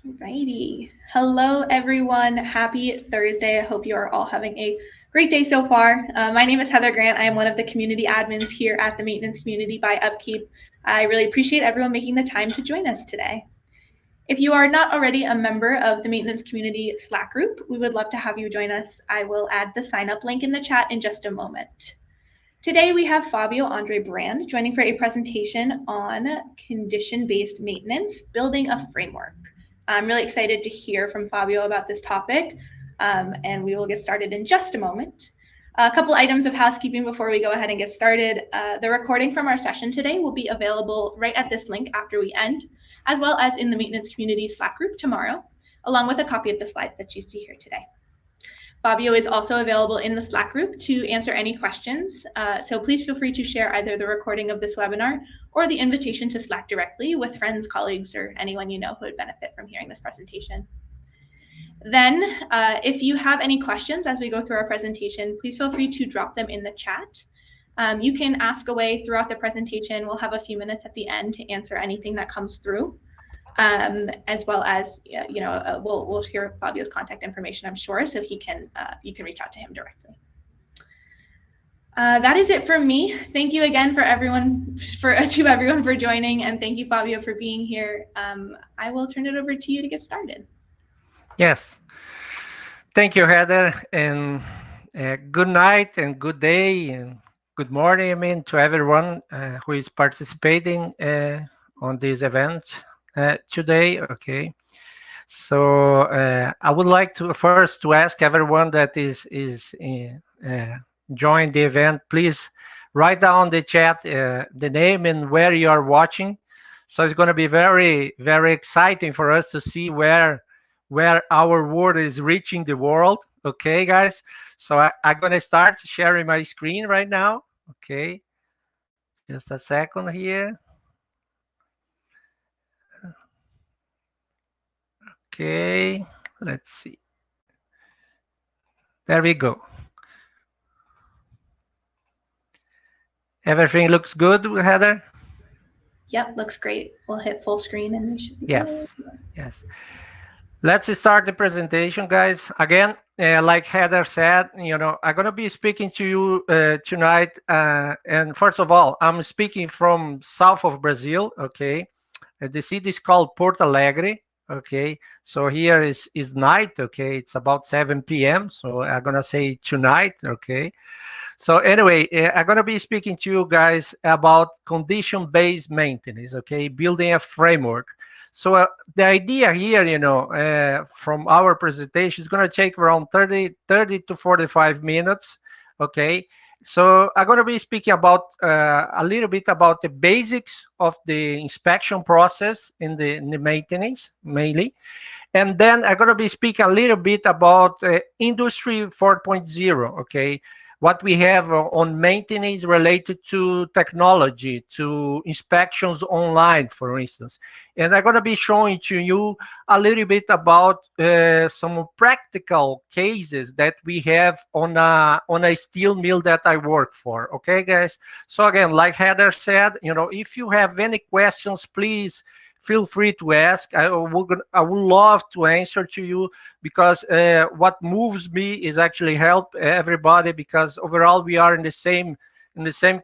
Alrighty. Hello, everyone. Happy Thursday. I hope you are all having a great day so far. My name is Heather Grant. I am one of the community admins here at the Maintenance Community by Upkeep. I really appreciate everyone making the time to join us today. If you are not already a member of the Maintenance Community Slack group, we would love to have you join us. I will add the sign up link in the chat in just a moment. Today we have Fabio Andre Brand joining for a presentation on condition-based maintenance, building a framework. I'm really excited to hear from Fabio about this topic, and we will get started in just a moment. A couple items of housekeeping before we go ahead and get started. The recording from our session today will be available right at this link after we end, as well as in the Maintenance Community Slack group tomorrow, along with a copy of the slides that you see here today. Fabio is also available in the Slack group to answer any questions, so please feel free to share either the recording of this webinar or the invitation to Slack directly with friends, colleagues, or anyone you know who would benefit from hearing this presentation. Then, if you have any questions as we go through our presentation, please feel free to drop them in the chat. You can ask away throughout the presentation. We'll have a few minutes at the end to answer anything that comes through. As well as we'll share Fabio's contact information, I'm sure, so you can reach out to him directly. That is it from me. Thank you again to everyone for joining, and thank you, Fabio, for being here. I will turn it over to you to get started. Yes. Thank you, Heather, and good night and good day and good morning, to everyone who is participating on this event today. Okay. So I would like to first to ask everyone that is join the event, please write down the chat the name and where you are watching. So it's going to be very, very exciting for us to see where our word is reaching the world. Okay, guys. So I'm going to start sharing my screen right now. Okay. Just a second here. Okay. Let's see. There we go. Everything looks good, Heather? Yep, looks great. We'll hit full screen and we should be good. Yes. Let's start the presentation, guys. Again, like Heather said, I'm going to be speaking to you tonight. And first of all, I'm speaking from south of Brazil, okay? The city is called Porto Alegre, okay? So here is night, okay? It's about 7 p.m., so I'm going to say tonight, okay? So anyway, I'm going to be speaking to you guys about condition-based maintenance, okay? Building a framework. So the idea here, from our presentation is going to take around 30 to 45 minutes, okay? So I'm going to be speaking about a little bit about the basics of the inspection process in the maintenance, mainly. And then I'm going to be speaking a little bit about Industry 4.0, okay? What we have on maintenance related to technology, to inspections online, for instance. And I'm going to be showing to you a little bit about some practical cases that we have on a steel mill that I work for. Okay, guys? So again, like Heather said, if you have any questions, please feel free to ask. I would love to answer to you, because what moves me is actually help everybody, because overall we are in the same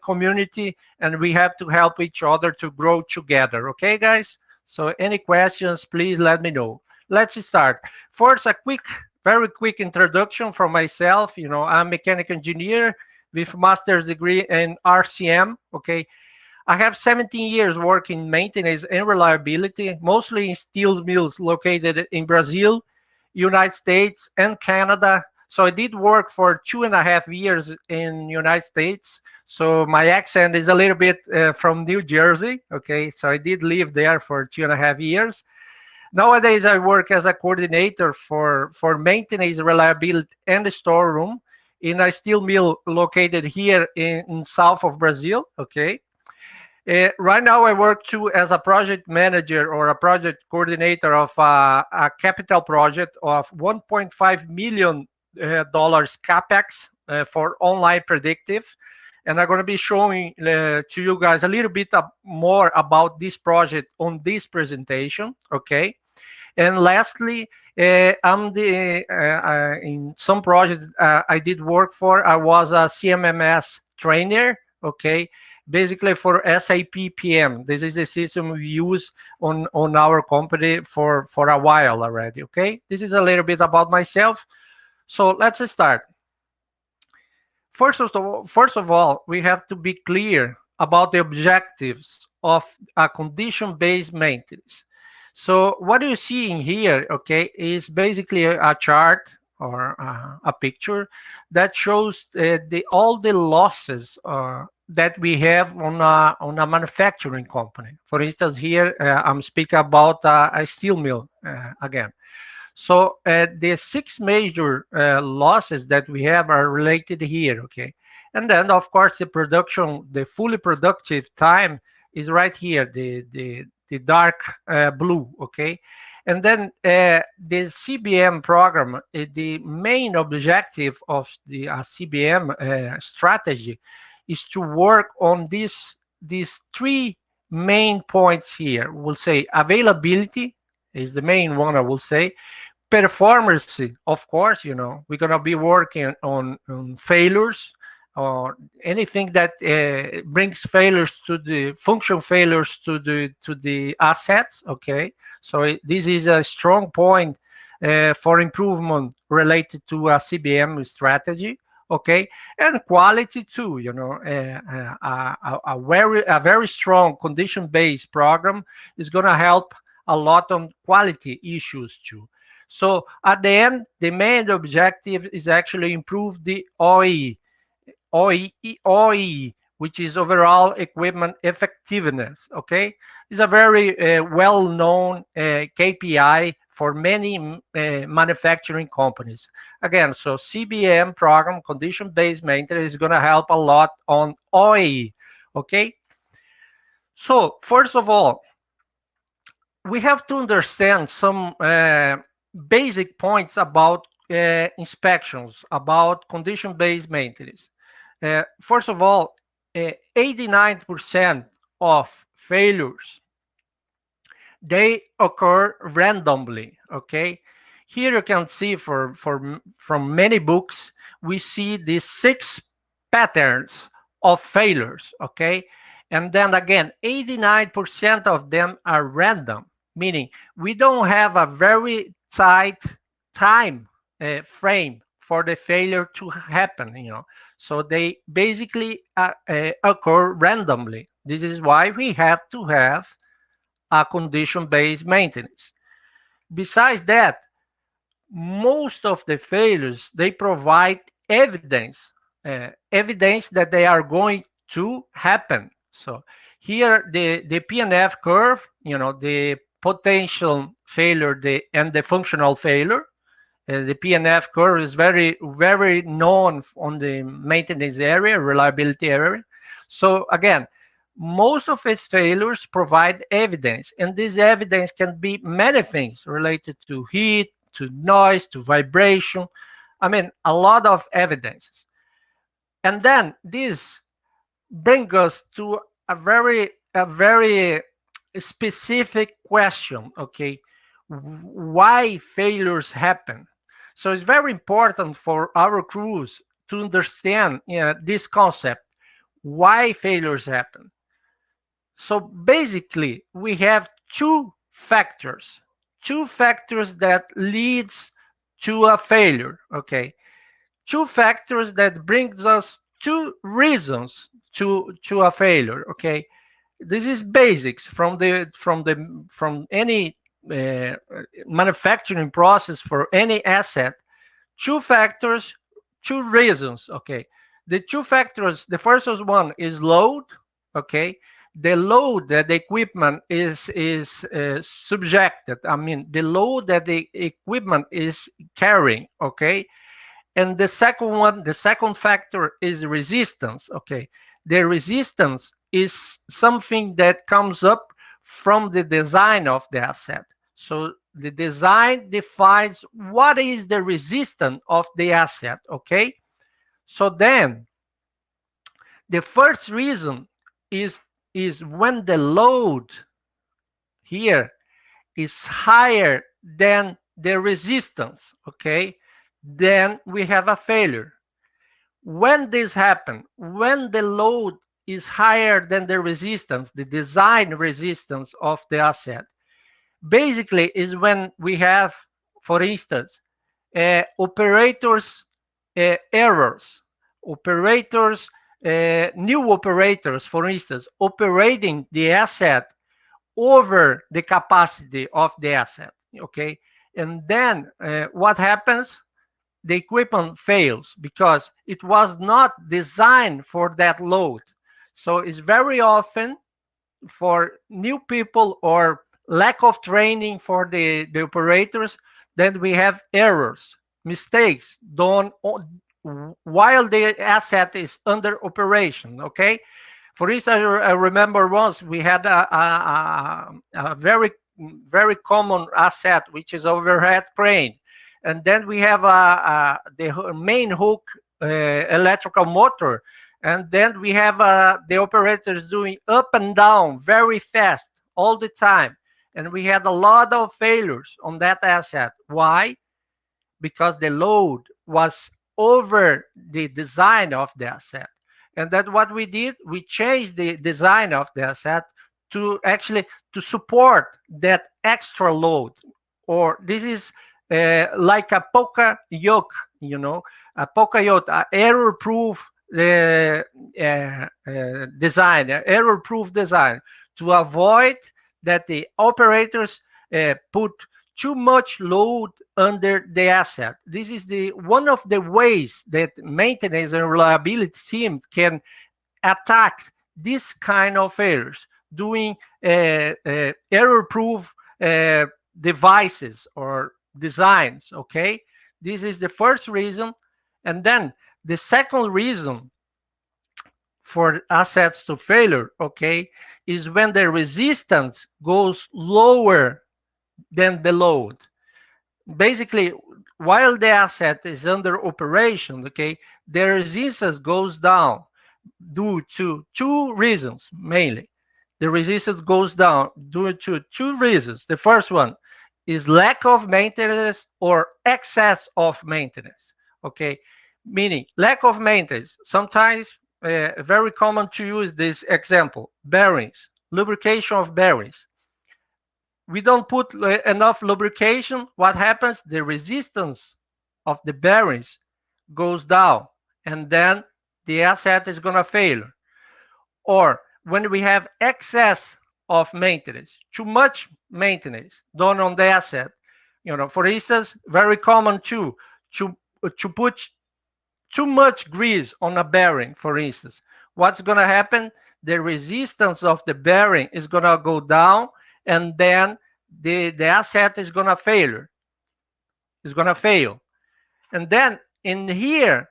community, and we have to help each other to grow together. Okay, guys? So any questions, please let me know. Let's start. First, a very quick introduction from myself. I'm a mechanical engineer with master's degree in RCM. Okay. I have 17 years working maintenance and reliability, mostly in steel mills located in Brazil, United States, and Canada. So I did work for 2.5 years in United States. So my accent is a little bit from New Jersey. Okay, so I did live there for 2.5 years. Nowadays, I work as a coordinator for maintenance, reliability, and storeroom in a steel mill located here in south of Brazil. Okay. Right now, I work too as a project manager or a project coordinator of a capital project of $1.5 million capex for online predictive. And I'm going to be showing to you guys a little bit more about this project on this presentation, okay? And lastly, I'm the in some projects I did work for. I was a CMMS trainer. Okay, basically for SAP PM. This is the system we use on our company for a while already. Okay, this is a little bit about myself. So let's start. First of all, we have to be clear about the objectives of a condition-based maintenance. So what you see in here, okay, is basically a chart or a picture that shows all the losses that we have on a manufacturing company. For instance, here I'm speaking about a steel mill again. So the six major losses that we have are related here, okay? And then, of course, the fully productive time is right here, the dark blue, okay? And then the CBM program, the main objective of the CBM strategy is to work on these three main points here. We'll say availability is the main one, I will say. Performance, of course, we're going to be working on failures or anything that brings failures to the function failures to the assets. Okay, so this is a strong point for improvement related to a CBM strategy. Okay, and quality too. A very strong condition based program is going to help a lot on quality issues too. So at the end, the main objective is actually improve the OEE, which is overall equipment effectiveness. Okay, it's a very well-known KPI for many manufacturing companies. Again, so CBM program, condition-based maintenance, is going to help a lot on OEE. Okay, so first of all, we have to understand some basic points about inspections, about condition-based maintenance. First of all, 89% of failures, they occur randomly, okay? Here you can see from many books, we see these 6 patterns of failures, okay? And then again, 89% of them are random, meaning we don't have a very tight time frame for the failure to happen. So they basically occur randomly. This is why we have to have a condition-based maintenance. Besides that, most of the failures, they provide evidence that they are going to happen. So here the PNF curve, the potential failure and the functional failure. The PNF curve is very, very known on the maintenance area, reliability area. So again, most of its failures provide evidence, and this evidence can be many things related to heat, to noise, to vibration. I mean, a lot of evidences. And then this brings us to a very specific question, okay? Why failures happen? So it's very important for our crews to understand this concept, why failures happen. So basically, we have two factors that leads to a failure, okay? Two factors that brings us two reasons to a failure, okay? This is basics from any manufacturing process for any asset. Two factors, two reasons, okay? The two factors, the first one is load, okay? The load that the equipment is subjected, I mean, the load that the equipment is carrying, okay? And the second factor is resistance, okay? The resistance is something that comes up from the design of the asset. So the design defines what is the resistance of the asset, okay? So then the first reason is when the load here is higher than the resistance, okay, then we have a failure. When this happens, when the load is higher than the resistance, the design resistance of the asset, basically is when we have, for instance, operators errors, operators, new operators, for instance, operating the asset over the capacity of the asset, okay? And then what happens? The equipment fails because it was not designed for that load. So it's very often for new people or lack of training for the operators, then we have errors, mistakes done while the asset is under operation, okay? For instance, I remember once we had a very common asset, which is overhead crane. And then we have the main hook electrical motor. And then we have the operators doing up and down very fast all the time. And we had a lot of failures on that asset. Why? Because the load was over the design of the asset. And that what we did, we changed the design of the asset to actually to support that extra load. Or this is like a poka yoke, a poka yoke, error-proof design, error-proof design to avoid that the operators put too much load under the asset. This is the one of the ways that maintenance and reliability teams can attack this kind of errors, doing error-proof devices or designs, okay? This is the first reason. And then the second reason for assets to failure, okay, is when the resistance goes lower than the load. Basically, while the asset is under operation, okay, the resistance goes down due to two reasons mainly. The resistance goes down due to two reasons. The first one is lack of maintenance or excess of maintenance. Okay, meaning lack of maintenance. Sometimes very common to use this example: bearings, lubrication of bearings. We don't put enough lubrication. What happens? The resistance of the bearings goes down, and then the asset is going to fail. Or when we have excess of maintenance, too much maintenance done on the asset. For instance, very common too, to put too much grease on a bearing, for instance. What's going to happen? The resistance of the bearing is going to go down, and then the asset is going to fail. It's going to fail. And then in here,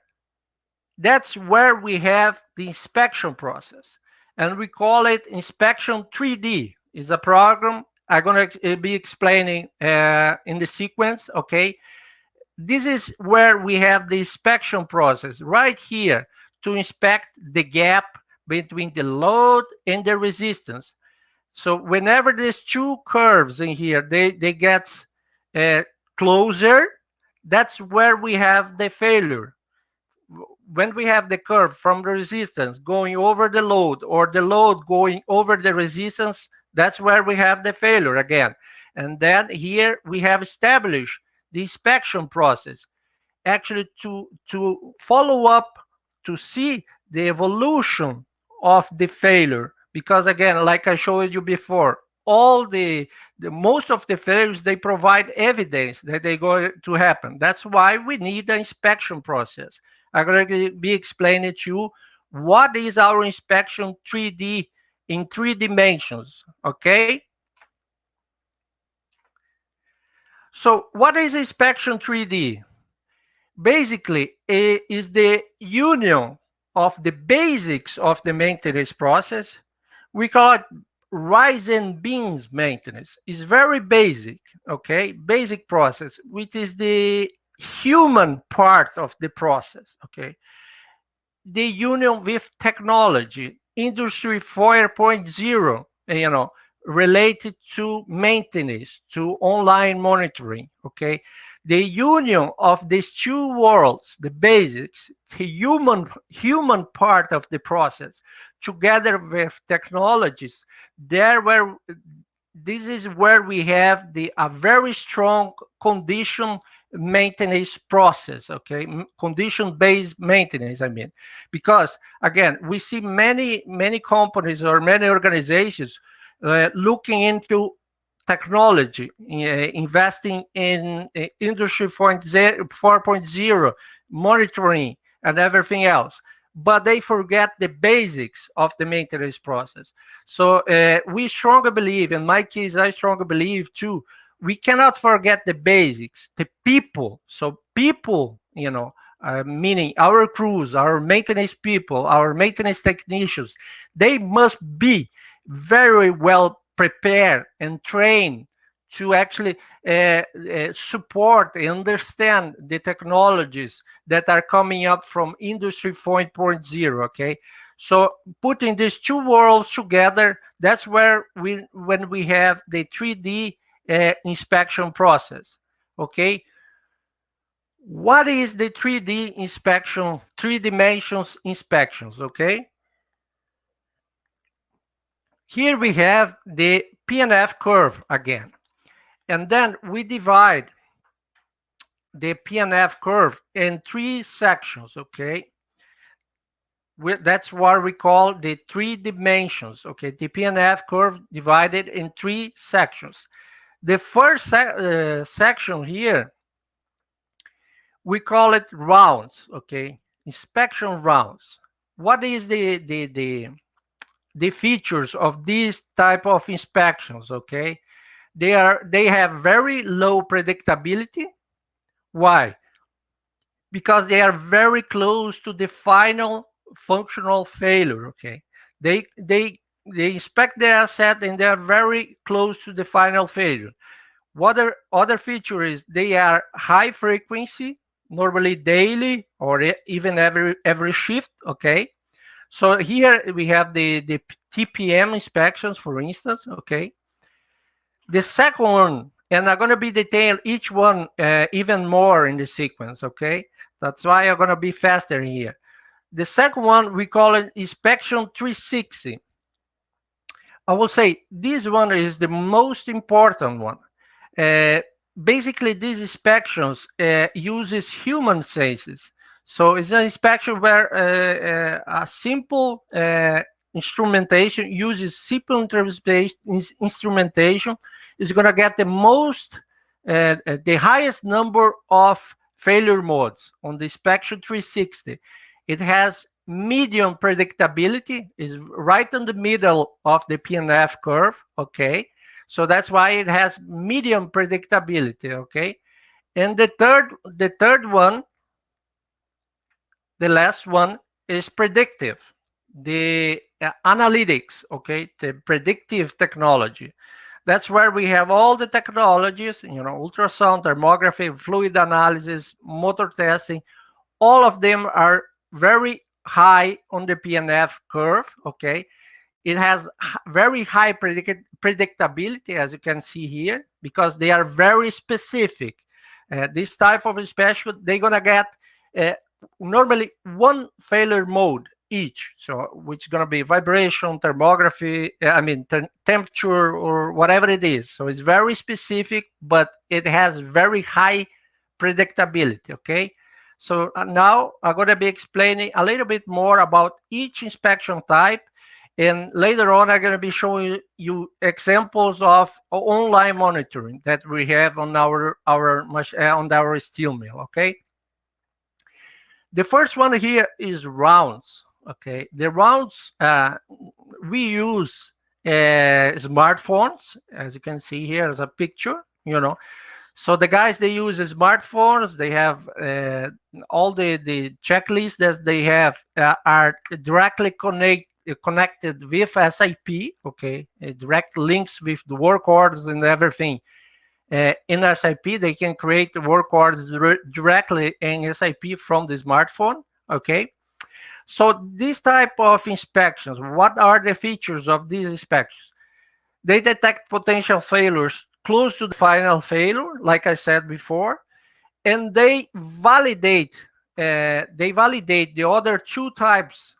that's where we have the inspection process. And we call it Inspection 3D. It's a program I'm going to be explaining in the sequence, okay? This is where we have the inspection process right here to inspect the gap between the load and the resistance. So whenever there's two curves in here, they get closer, that's where we have the failure. When we have the curve from the resistance going over the load or the load going over the resistance, that's where we have the failure again. And then here we have established the inspection process, actually to follow up to see the evolution of the failure. Because again, like I showed you before, all the most of the failures, they provide evidence that they're going to happen. That's why we need the inspection process. I'm going to be explaining to you what is our inspection 3D in 3 dimensions, okay? So what is inspection 3D? Basically, it is the union of the basics of the maintenance process. We call it rise and beams maintenance. It's very basic, okay? Basic process, which is the human part of the process, okay? The union with technology, Industry 4.0, related to maintenance, to online monitoring, okay? The union of these two worlds, the basics, the human part of the process, together with technologies, there where this is where we have a very strong condition maintenance process, okay? Condition-based maintenance, I mean, because again, we see many companies or many organizations looking into technology, investing in industry 4.0, monitoring and everything else, but they forget the basics of the maintenance process. So we strongly believe, in my case, I strongly believe too, we cannot forget the basics, the people. So people, meaning our crews, our maintenance people, our maintenance technicians, they must be very well prepared and trained to actually support and understand the technologies that are coming up from Industry 4.0, okay? So putting these two worlds together, that's where when we have the 3D inspection process, okay? What is the 3D inspection, 3 dimensions inspections, okay? Here we have the P&F curve again. And then we divide the P&F curve in 3 sections, okay? That's what we call the 3 dimensions, okay? The P&F curve divided in 3 sections. The first section here, we call it rounds, okay? Inspection rounds. What is the features of these type of inspections, okay? They have very low predictability. Why? Because they are very close to the final functional failure, okay? They inspect the asset and they are very close to the final failure. What other feature is they are high frequency, normally daily or even every shift, okay? So here we have the TPM inspections, for instance, okay? The second one, and I'm going to be detailed each one even more in the sequence, okay? That's why I'm going to be faster here. The second one, we call it inspection 360. I will say this one is the most important one. Uh, Basically, these inspections uses human senses. So it's an inspection where a simple instrumentation uses simple instrumentation is going to get the highest number of failure modes on the inspection 360. It has medium predictability, is right in the middle of the P&F curve, okay? So that's why it has medium predictability, okay? And the third one, the last one, is predictive. The analytics, okay? The predictive technology. That's where we have all the technologies, ultrasound, thermography, fluid analysis, motor testing. All of them are very high on the P&F curve, okay? It has very high predictability, as you can see here, because they are very specific. This type of inspection, they're going to get normally one failure mode each. So which is going to be vibration, thermography, temperature, or whatever it is. So it's very specific, but it has very high predictability, okay? So now I'm going to be explaining a little bit more about each inspection type. And later on, I'm going to be showing you examples of online monitoring that we have on our steel mill, okay? The first one here is rounds, okay? The rounds, we use smartphones, as you can see here as a picture, So the guys, they use smartphones. They have all the checklists that they have are directly connected with SIP, okay? Direct links with the work orders and everything. In SIP, they can create the work orders directly in SIP from the smartphone, okay? So this type of inspections, what are the features of these inspections? They detect potential failures close to the final failure, like I said before, and they validate the other two types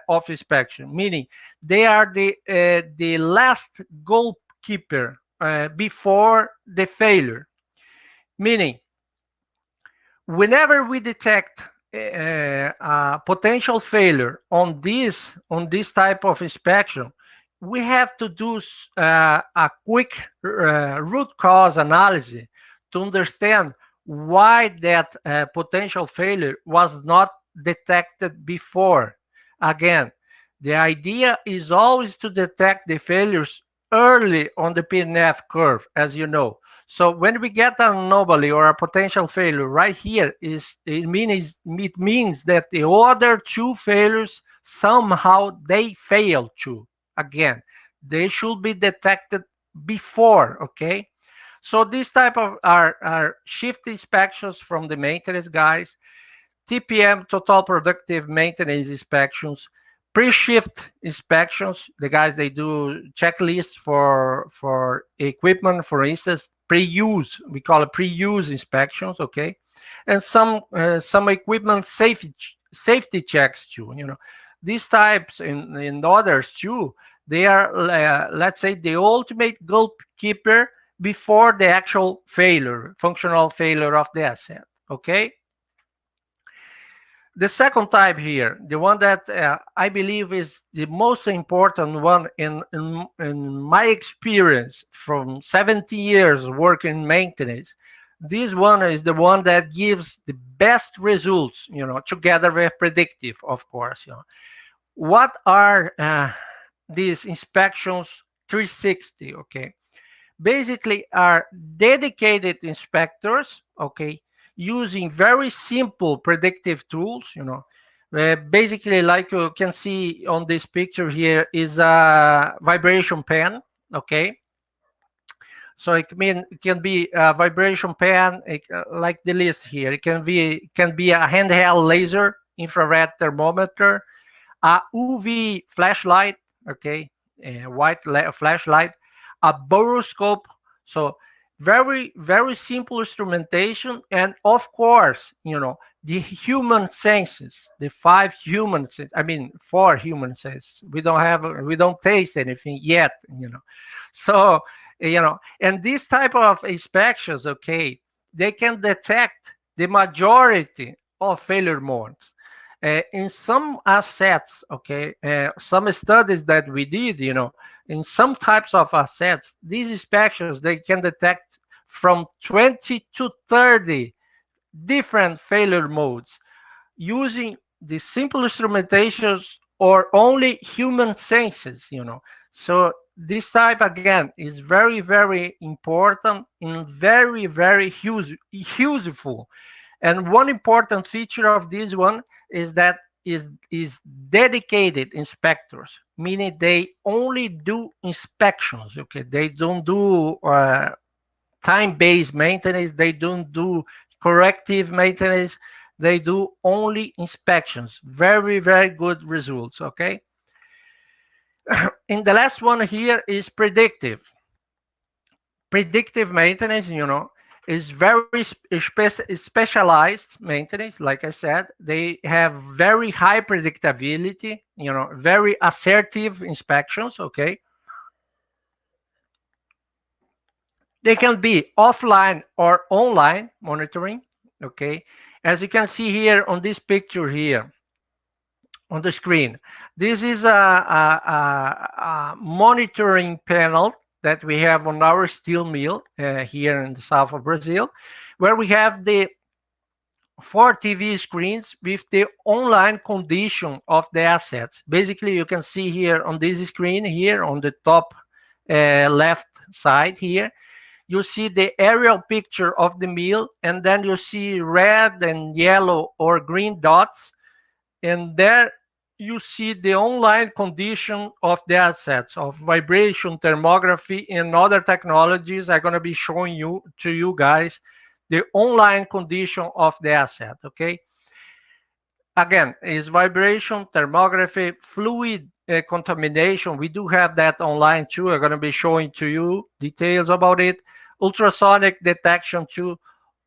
of inspection, meaning they are the last goalkeeper before the failure. Meaning, whenever we detect a potential failure on this type of inspection, we have to do a quick root cause analysis to understand why that potential failure was not detected before. Again, the idea is always to detect the failures early on the PNF curve, as you know. So when we get an anomaly or a potential failure right here, it means that the other two failures somehow they fail too. Again, they should be detected before. Okay. So this type of are shift inspections from the maintenance guys, TPM, total productive maintenance inspections, pre-shift inspections. The guys they do checklists for equipment, for instance, pre-use. We call it pre-use inspections, okay, and some equipment safety checks too. These types in others too. They are let's say the ultimate goalkeeper before the actual failure, functional failure of the asset. Okay. The second type here, the one that I believe is the most important one in my experience from 70 years working in maintenance, this one is the one that gives the best results, together with predictive, of course. What are these inspections 360? Okay. Basically are dedicated inspectors, okay, using very simple predictive tools. Basically, like you can see on this picture here, is a vibration pen. Okay. So it can be a vibration pen, like the list here. It can be a handheld laser infrared thermometer, a UV flashlight, okay, a flashlight, a boroscope. So very, very simple instrumentation, and of course, the human senses, the five human senses. I mean, four human senses. We don't taste anything yet. So and this type of inspections, okay, they can detect the majority of failure modes in some assets. Okay, some studies that we did, in some types of assets, these inspections they can detect from 20 to 30 different failure modes using the simple instrumentations or only human senses. So this type again is very, very important and very, very useful. And one important feature of this one is that is dedicated inspectors, meaning they only do inspections. Okay, they don't do time-based maintenance. They don't do corrective maintenance. They do only inspections. Very, very good results. Okay. And the last one here is predictive. Predictive maintenance, is very specialized maintenance. Like I said, they have very high predictability, very assertive inspections. Okay. They can be offline or online monitoring. Okay. As you can see here on this picture here on the screen, this is a monitoring panel that we have on our steel mill here in the south of Brazil, where we have the 4 TV screens with the online condition of the assets. Basically, you can see here on this screen here on the top left side here, you see the aerial picture of the mill, and then you see red and yellow or green dots, and there you see the online condition of the assets of vibration thermography and other technologies. I'm going to be showing you to you guys the online condition of the asset. Okay. Again, is vibration thermography, fluid contamination, we do have that online too. I'm going to be showing to you details about it. Ultrasonic detection too.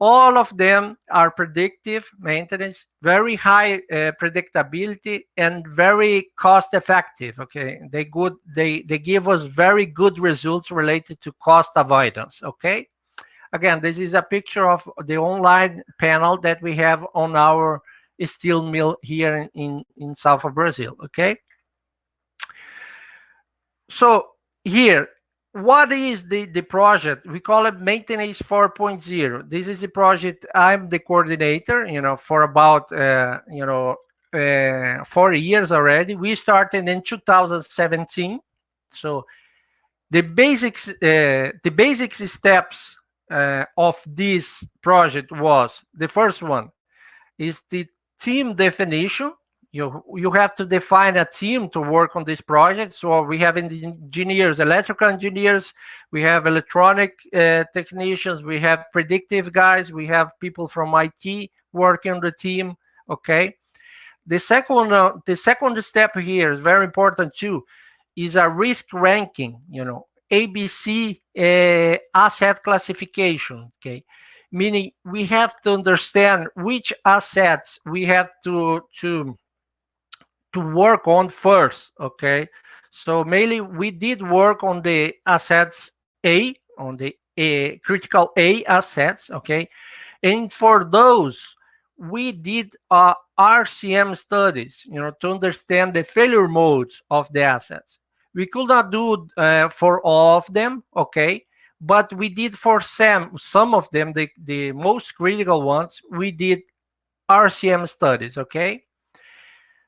All of them are predictive maintenance, very high predictability, and very cost effective. Okay, they give us very good results related to cost avoidance. Okay, again, this is a picture of the online panel that we have on our steel mill here in south of Brazil. Okay, so here, what is the project? We call it Maintenance 4.0. This is the project. I'm the coordinator, for about, 4 years already. We started in 2017. So the basic steps of this project was, the first one is the team definition. You have to define a team to work on this project. So we have engineers, electrical engineers, we have electronic technicians, we have predictive guys, we have people from IT working on the team. Okay. The second step here is very important too, is a risk ranking, ABC asset classification. Okay, meaning we have to understand which assets we have to work on first. Okay, so mainly we did work on the assets A, on the critical A assets. Okay, and for those, we did RCM studies, to understand the failure modes of the assets. We could not do for all of them, okay, but we did for some of them, the most critical ones. We did RCM studies. Okay.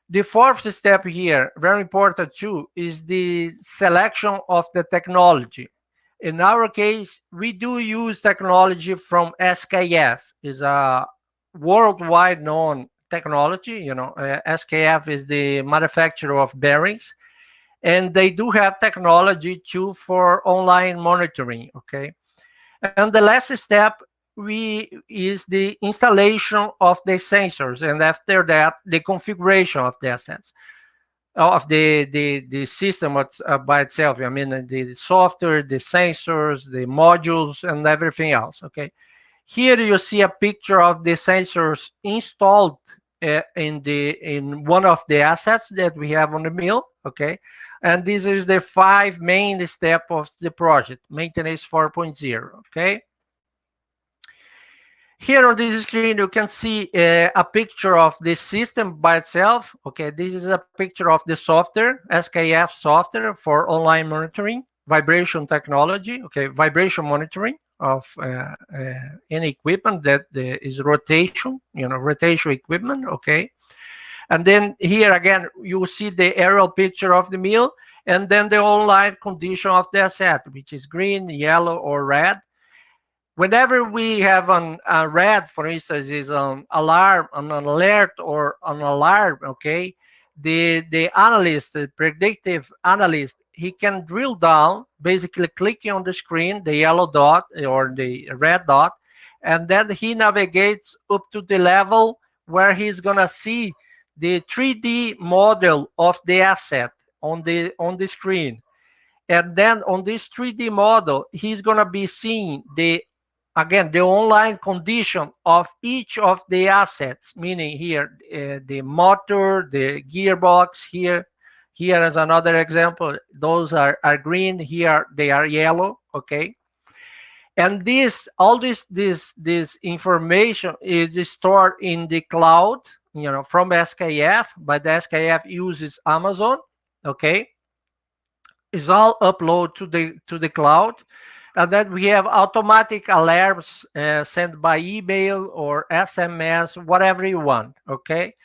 The fourth step here, very important too, is the selection of the technology. In our case, we do use technology from SKF. Is a worldwide known technology. SKF is the manufacturer of bearings, and they do have technology too for online monitoring. Okay, and the last step is the installation of the sensors, and after that, the configuration of the assets, of the system by itself. I mean, the software, the sensors, the modules, and everything else. Okay, here you see a picture of the sensors installed in one of the assets that we have on the mill. Okay, and this is the 5 main step of the project, Maintenance 4.0. Okay. Here on this screen, you can see a picture of the system by itself. Okay, this is a picture of the software, SKF software for online monitoring, vibration technology. Okay, vibration monitoring of any equipment that is rotation, rotation equipment. Okay, and then here again, you see the aerial picture of the mill, and then the online condition of the asset, which is green, yellow, or red. Whenever we have a red, for instance, is an alarm, an alert, or an alarm. Okay, the analyst, the predictive analyst, he can drill down, basically clicking on the screen, the yellow dot or the red dot, and then he navigates up to the level where he's gonna see the 3D model of the asset on the screen. And then on this 3D model, he's going to be seeing the online condition of each of the assets, meaning here the motor, the gearbox. Here is another example. Those are green. Here they are yellow. Okay, and all this information is stored in the cloud, from SKF, but the SKF uses Amazon. Okay, is all uploaded to the cloud. And then we have automatic alarms sent by email or SMS, whatever you want. Okay,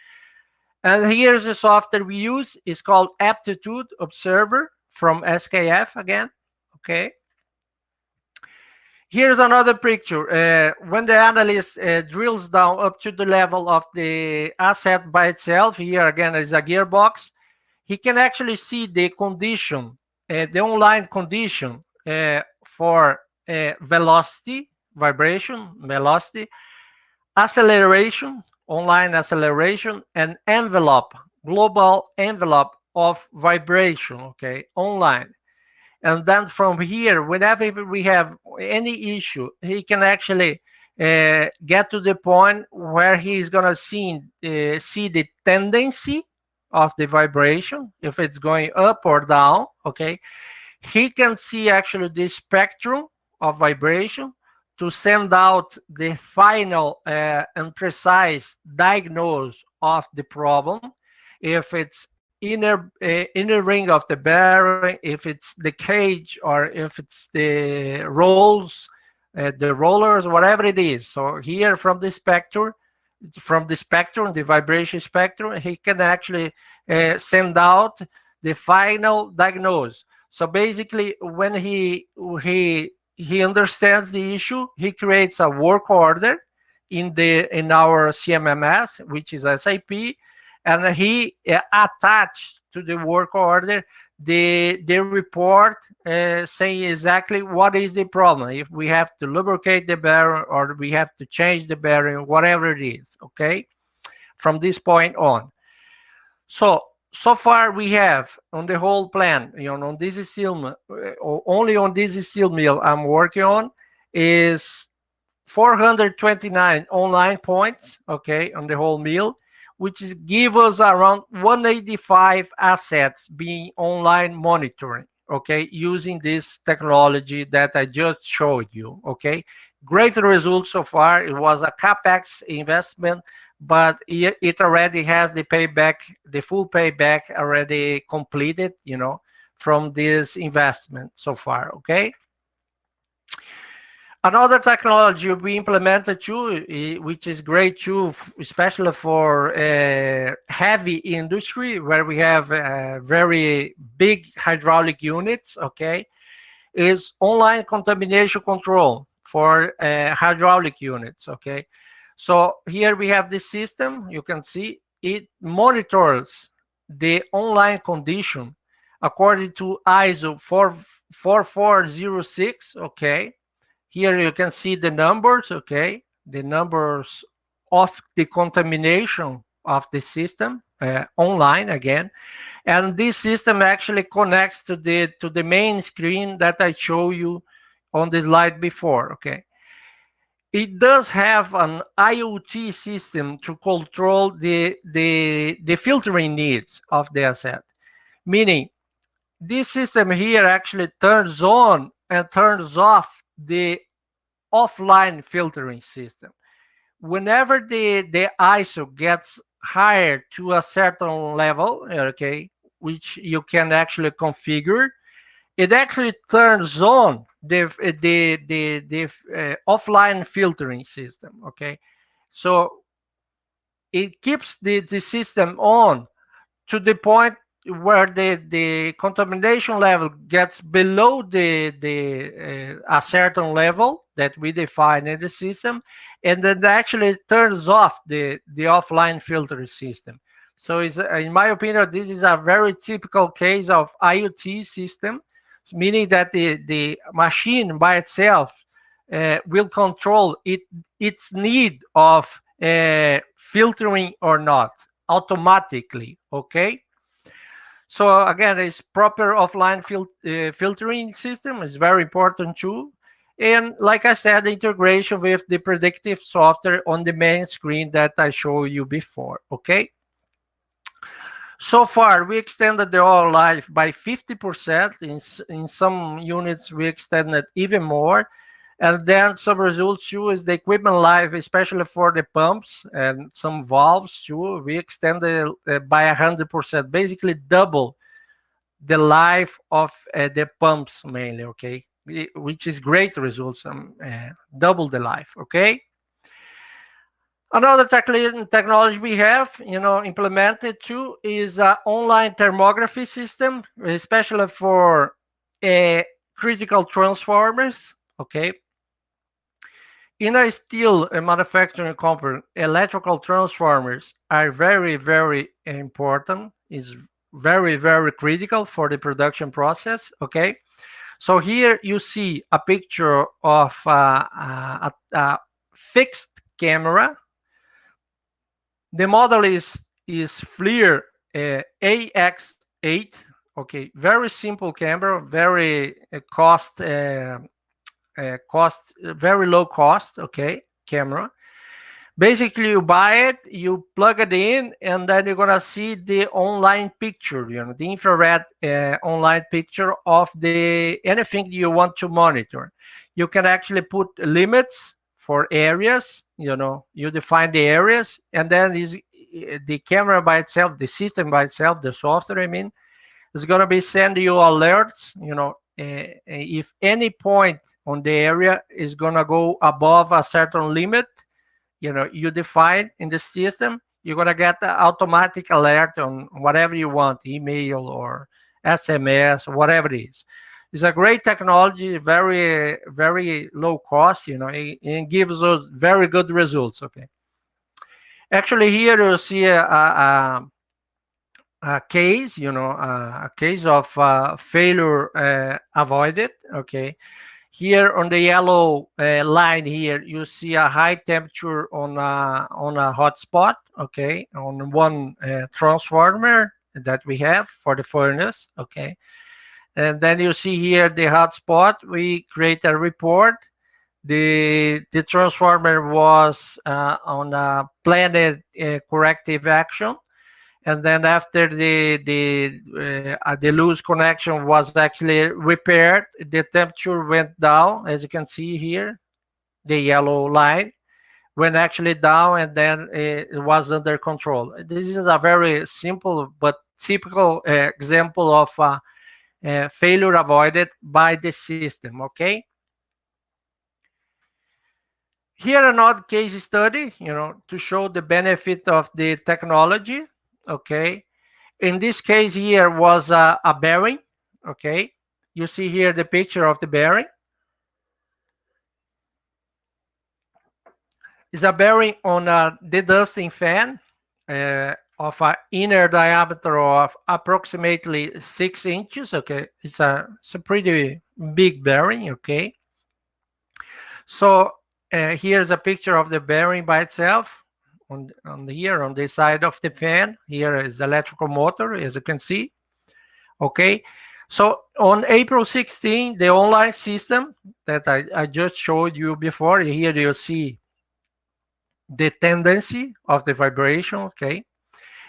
and here's the software we use. It's called Aptitude Observer from SKF again. Okay, here's another picture. When the analyst drills down up to the level of the asset by itself, here again is a gearbox, he can actually see the condition, the online condition for velocity, vibration, velocity, acceleration, online acceleration, and envelope, global envelope of vibration, okay, online. And then from here, whenever we have any issue, he can actually get to the point where he's gonna see the tendency of the vibration, if it's going up or down, okay. He can see actually the spectrum of vibration to send out the final and precise diagnose of the problem. If it's inner ring of the bearing, if it's the cage, or if it's the the rollers, whatever it is. So here from the spectrum, the vibration spectrum, he can actually send out the final diagnose. So basically, when he understands the issue, he creates a work order in our CMMS, which is SAP, and he attached to the work order the report saying exactly what is the problem. If we have to lubricate the bearing or we have to change the bearing, whatever it is, okay, from this point on. So far we have on the whole plan, on this steel, only on this steel mill I'm working on is 429 online points, okay, on the whole mill, which is give us around 185 assets being online monitoring, okay, using this technology that I just showed you, okay. Great results so far. It was a capex investment, but it already has the payback, the full payback already completed, from this investment so far, okay. Another technology we implemented too, which is great too, especially for heavy industry where we have very big hydraulic units, okay, is online contamination control for hydraulic units, okay. So here we have this system. You can see it monitors the online condition according to ISO 4406, okay. Here you can see the numbers, okay, the numbers of the contamination of the system online again. And this system actually connects to the main screen that I show you on the slide before, okay. It does have an IoT system to control the filtering needs of the asset, meaning this system here actually turns on and turns off the offline filtering system. Whenever the ISO gets higher to a certain level, okay, which you can actually configure, it actually turns on the offline filtering system, okay. So it keeps the system on to the point where the contamination level gets below the a certain level that we define in the system, and then actually turns off the offline filter system. So it's, in my opinion, this is a very typical case of IoT system, meaning that the machine by itself will control its need of filtering or not automatically, okay. So again, this proper offline filtering system is very important too. And like I said, the integration with the predictive software on the main screen that I showed you before, okay? So far, we extended the oil life by 50%. In some units, we extended even more. And then some results too is the equipment life, especially for the pumps and some valves too. We extended by 100%, basically double the life of the pumps mainly, okay, which is great results, double the life, okay. Another technology we have, implemented too is an online thermography system, especially for critical transformers, okay. In a steel manufacturing company, electrical transformers are very, very important. Is very, very critical for the production process, okay? So here you see a picture of a fixed camera. The model is FLIR 8. Okay, very simple camera, very very low cost. Okay, camera. Basically, you buy it, you plug it in, and then you're gonna see the online picture, the infrared online picture of the anything you want to monitor. You can actually put limits for areas. You define the areas, and then the camera by itself, the system by itself, the software, I mean, is gonna be sending you alerts. If any point on the area is gonna go above a certain limit, you define in the system, you're going to get the automatic alert on whatever you want, email or SMS, whatever it is. It's a great technology, very, very low cost, it gives us very good results. Okay. Actually, here you see a case, a case of failure avoided. Okay. Here on the yellow line here, you see a high temperature on a hotspot, okay, on one transformer that we have for the furnace, okay. And then you see here the hotspot. We create a report. The transformer was on a planned corrective action, and then after the loose connection was actually repaired, the temperature went down, as you can see here. The yellow line went actually down, and then it was under control. This is a very simple but typical example of failure avoided by the system. Okay, here another case study, to show the benefit of the technology. Okay, in this case here was a bearing. Okay, you see here the picture of the bearing. It's a bearing on a dedusting fan of an inner diameter of approximately 6 inches. Okay, it's a pretty big bearing. Okay, so here's a picture of the bearing by itself. On the side of the fan, here is the electrical motor, as you can see. Okay, so on April 16, the online system that I just showed you before, here you see the tendency of the vibration. Okay,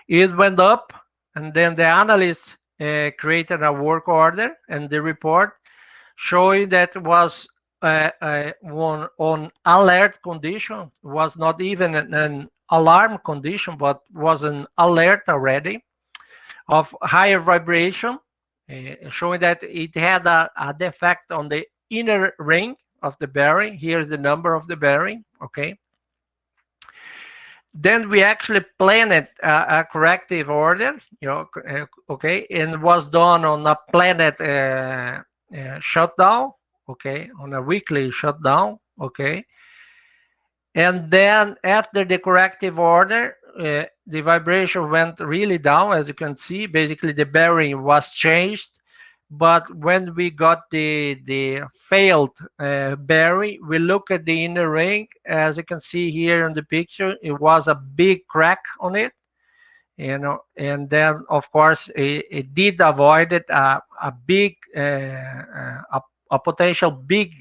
it went up, and then the analyst created a work order and the report showing that was on alert condition, was not even an alarm condition, but was an alert already of higher vibration, showing that it had a defect on the inner ring of the bearing. Here's the number of the bearing. Okay. Then we actually planned a corrective order, okay, and was done on a planned shutdown, okay, on a weekly shutdown, okay. And then after the corrective order, the vibration went really down, as you can see. Basically, the bearing was changed. But when we got the failed bearing, we look at the inner ring. As you can see here in the picture, it was a big crack on it. And then of course it did avoid it a big a potential big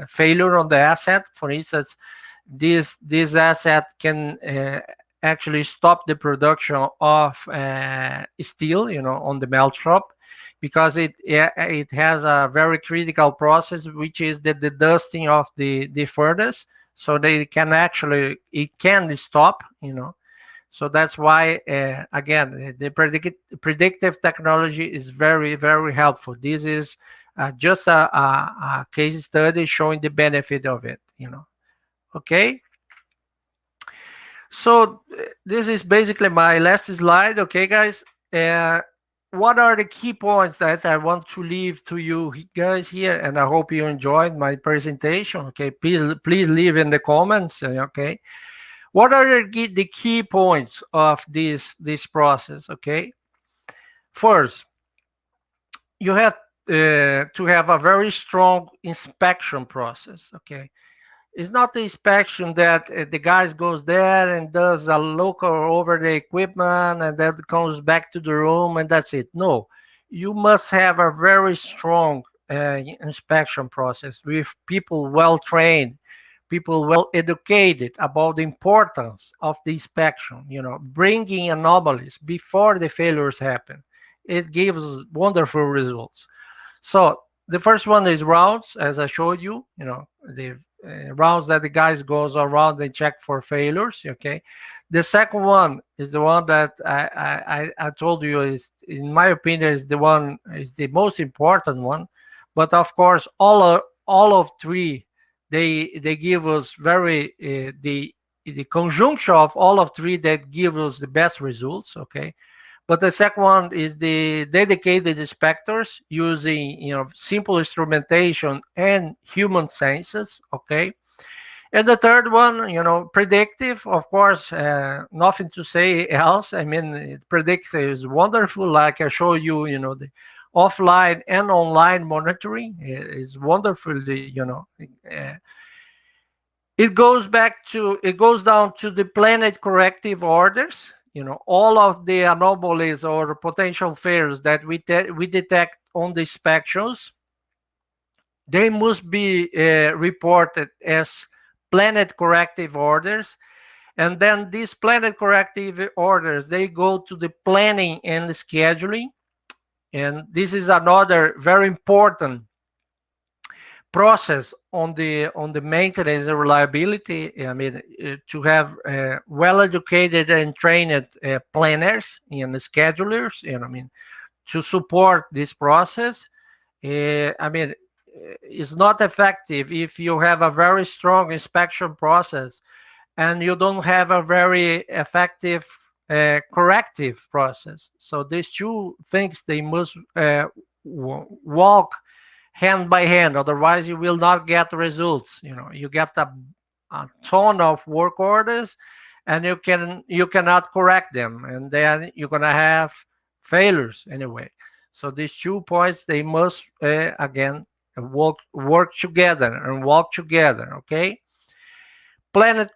failure on the asset. For instance, this asset can actually stop the production of steel, on the melt shop, because it has a very critical process, which is the dusting of the furnace, so they can actually it can stop. So that's why again the predictive technology is very, very helpful. This is just a case study showing the benefit of it. Okay, so this is basically my last slide. Okay, guys, what are the key points that I want to leave to you guys here? And I hope you enjoyed my presentation. Okay, please leave in the comments. Okay, what are the key points of this process? Okay, first, you have to have a very strong inspection process. Okay, It's not the inspection that the guys goes there and does a look over the equipment and then comes back to the room and that's it. No, you must have a very strong inspection process with people well trained, people well educated about the importance of the inspection. Bringing anomalies before the failures happen. It gives wonderful results. So the first one is rounds, as I showed you. The rounds that the guys goes around and check for failures. Okay. The second one is the one that I told you is, in my opinion, is the most important one. But of course, all of three, they give us the conjunction of all of three that give us the best results. Okay. But the second one is the dedicated inspectors using simple instrumentation and human senses. Okay. And the third one, predictive, of course, nothing to say else. I mean, predictive is wonderful. Like I show you, the offline and online monitoring is wonderful. It goes down to the planned corrective orders. All of the anomalies or potential failures that we detect on the inspections, they must be reported as planned corrective orders. And then these planned corrective orders, they go to the planning and the scheduling. And this is another very important process on the maintenance and reliability. I mean, to have well educated and trained planners and schedulers, I mean, to support this process. I mean, it's not effective if you have a very strong inspection process and you don't have a very effective corrective process. So these two things, they must walk hand by hand, otherwise you will not get results. You get a ton of work orders and you cannot correct them, and then you're gonna have failures anyway. So these 2 points, they must again work together and walk together. Okay. Planning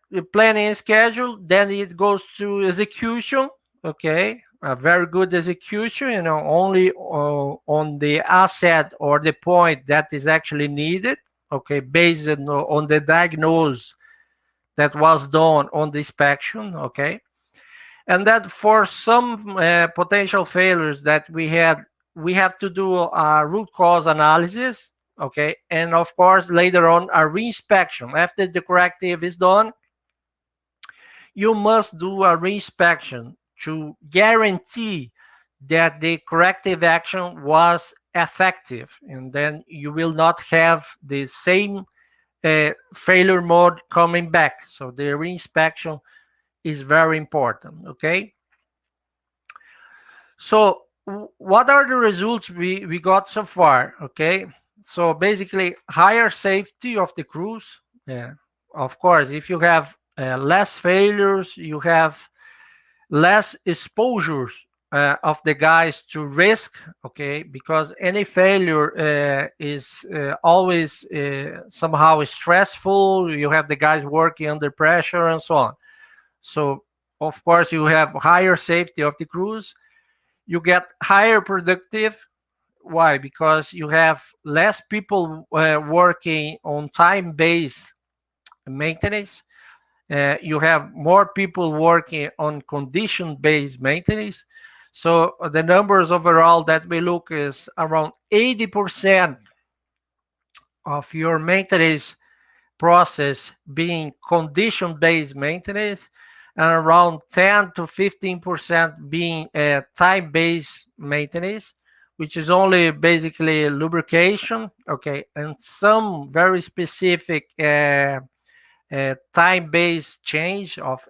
and schedule, then it goes to execution. Okay. A very good execution, only on the asset or the point that is actually needed. Okay. Based on the diagnosis that was done on the inspection. Okay. And that for some potential failures that we had, we have to do a root cause analysis. Okay. And of course, later on, a reinspection. After the corrective is done, you must do a reinspection to guarantee that the corrective action was effective. And then you will not have the same failure mode coming back. So the reinspection is very important. Okay. So what are the results we got so far? Okay. So basically, higher safety of the crews. Yeah. Of course, if you have less failures, you have less exposures of the guys to risk. Okay. Because any failure is always somehow stressful. You have the guys working under pressure and so on. So of course, you have higher safety of the crews. You get higher productive. Why? Because you have less people working on time-based maintenance. You have more people working on condition-based maintenance. So the numbers overall that we look is around 80% of your maintenance process being condition-based maintenance, and around 10 to 15% being time-based maintenance, which is only basically lubrication. Okay. And some very specific time-based change of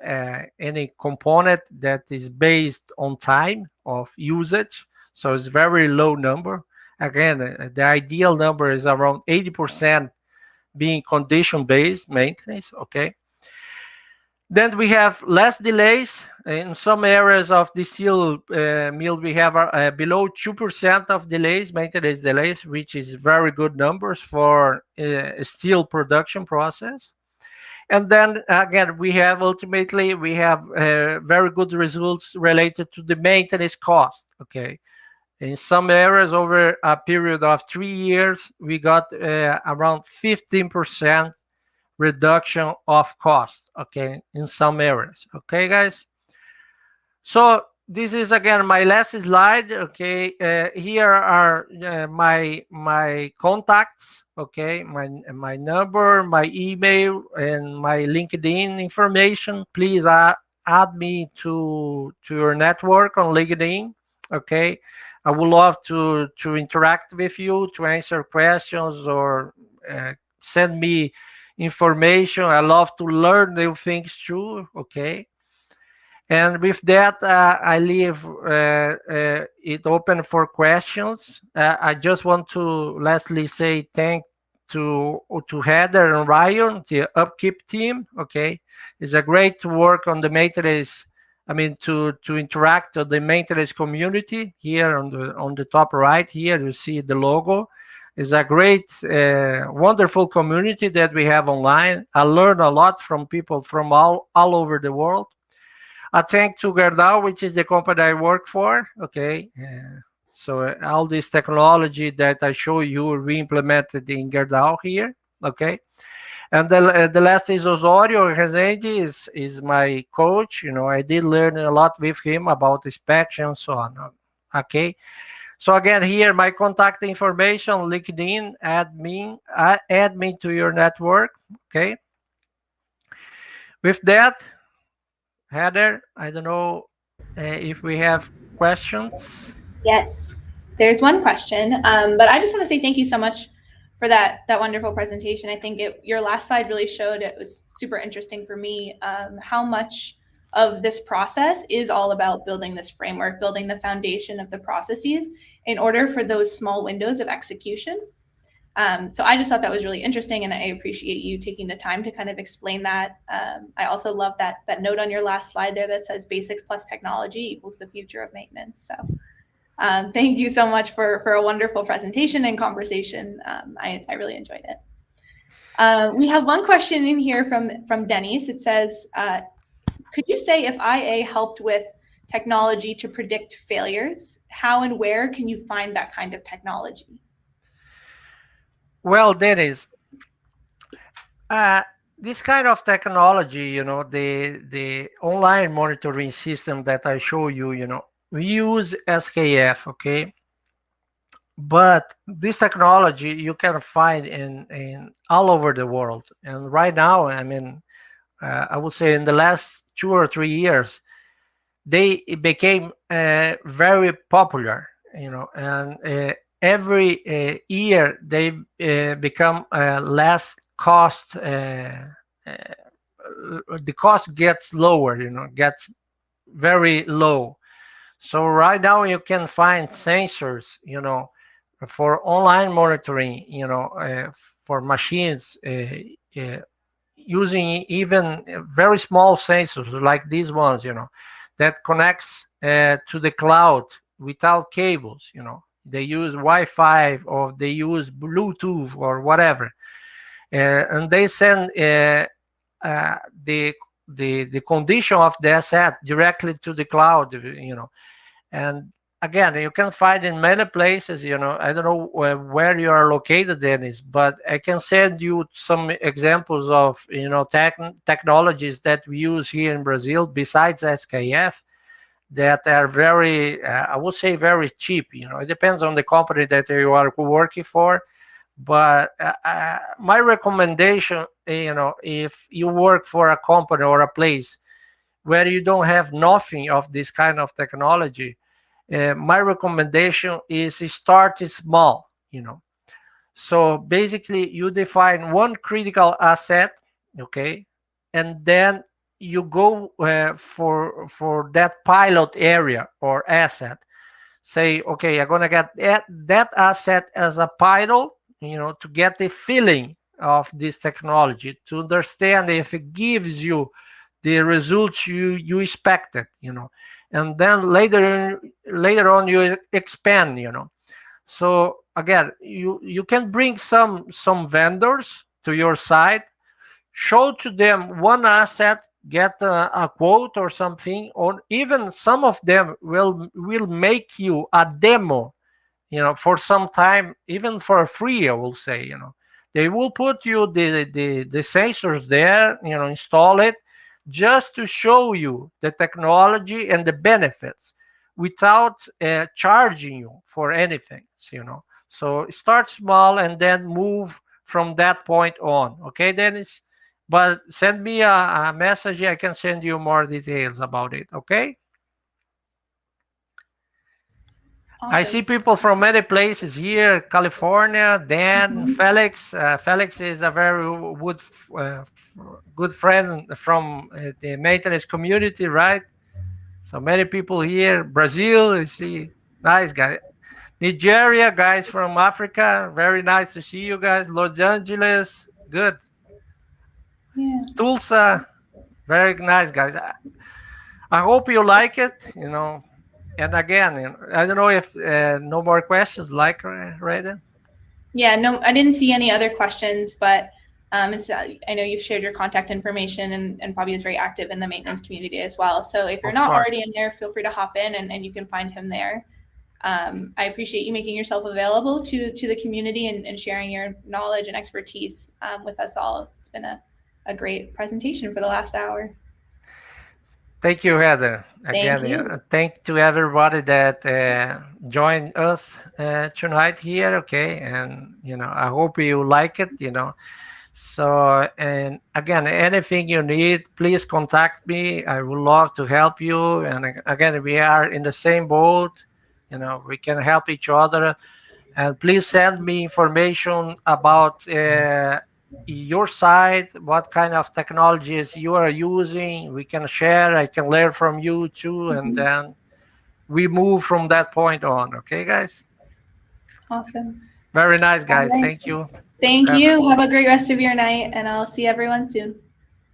any component that is based on time of usage. So it's very low number. Again, the ideal number is around 80% being condition-based maintenance. Okay. Then we have less delays. In some areas of the steel mill, we have below 2% of delays, maintenance delays, which is very good numbers for a steel production process. And then again, we have very good results related to the maintenance cost. Okay, in some areas, over a period of 3 years, we got around 15% reduction of cost. Okay, in some areas. Okay, guys. So this is again my last slide. Okay, here are my contacts. Okay, my number, my email, and my LinkedIn information. Please add me to your network on LinkedIn. Okay, I would love to interact with you, to answer questions, or send me information. I love to learn new things too. Okay, and with that, I leave it open for questions. I just want to lastly say thank to Heather and Ryan, the upkeep team. Okay, it's a great work on the maintenance. I mean, to interact with the maintenance community here on the top right here, you see the logo. It's a great, wonderful community that we have online. I learned a lot from people from all over the world. I thank to Gerdau, which is the company I work for. Okay. So all this technology that I show you re-implemented in Gerdau here. Okay. And the last is Osorio Rezende is my coach. I did learn a lot with him about inspection and so on. Okay. So again, here my contact information, LinkedIn, add me to your network. Okay. With that, Heather, I don't know if we have questions. Yes, there's one question, but I just want to say thank you so much for that wonderful presentation. I think your last slide really showed, it was super interesting for me, how much of this process is all about building this framework, building the foundation of the processes in order for those small windows of execution. So I just thought that was really interesting, and I appreciate you taking the time to kind of explain that. I also love that note on your last slide there that says basics plus technology equals the future of maintenance. So thank you so much for a wonderful presentation and conversation. I really enjoyed it. We have one question in here from Denny's. It says, could you say if IA helped with technology to predict failures, how and where can you find that kind of technology? Well, Dennis, this kind of technology, the online monitoring system that I show you, we use SKF, okay? But this technology you can find in all over the world. And right now, I mean, I would say in the last 2 or 3 years, they became very popular, and every year they become less cost. The cost gets lower, gets very low. So right now you can find sensors, for online monitoring, for machines, using even very small sensors like these ones, that connects to the cloud without cables. They use Wi-Fi or they use Bluetooth or whatever, and they send the condition of the asset directly to the cloud. And again, you can find in many places. I don't know where you are located, Dennis, but I can send you some examples of technologies that we use here in Brazil besides SKF that are very, I would say, very cheap. It depends on the company that you are working for. But my recommendation, if you work for a company or a place where you don't have nothing of this kind of technology, my recommendation is start small. So basically, you define one critical asset, okay, and then you go for that pilot area or asset. Say, okay, I'm gonna get that asset as a pilot, to get the feeling of this technology, to understand if it gives you the results you expected, and then later on you expand. So again, you can bring some vendors to your site show to them one asset, get a quote or something, or even some of them will make you a demo, for some time, even for free, I will say. They will put you the sensors there, install it, just to show you the technology and the benefits without charging you for anything. So start small and then move from that point on. Okay, Dennis? But send me a message. I can send you more details about it. Okay? I see Awesome. people from many places here: California, Dan, Mhm. Felix. Felix is a very good friend from the maintenance community, right? So many people here. Brazil, you see, nice guy. Nigeria, guys from Africa, very nice to see you guys. Los Angeles, good. Yeah. Tulsa, very nice guys. I hope you like it. And again, I don't know if no more questions, like Raiden. Yeah, no, I didn't see any other questions, but I know you've shared your contact information, and Bobby is very active in the maintenance community as well. So if you're Of not course. already in there, feel free to hop in, and you can find him there. I appreciate you making yourself available to the community, and sharing your knowledge and expertise with us all. It's been a great presentation for the last hour. Thank you, Heather. Thank Again, you. thank to everybody that joined us tonight here. Okay, and I hope you like it. So, and again, anything you need, please contact me. I would love to help you. And again, we are in the same boat. We can help each other. And please send me information about your side, what kind of technologies you are using. We can share. I can learn from you too. And Mhm. then we move from that point on. Okay, guys? Awesome. Very nice, All guys. right. Thank you, Thank Heather. you. Have a great rest of your night, and I'll see everyone soon.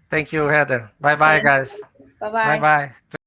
Thank you, Heather. Bye bye, Thanks. guys. Bye Bye bye. bye.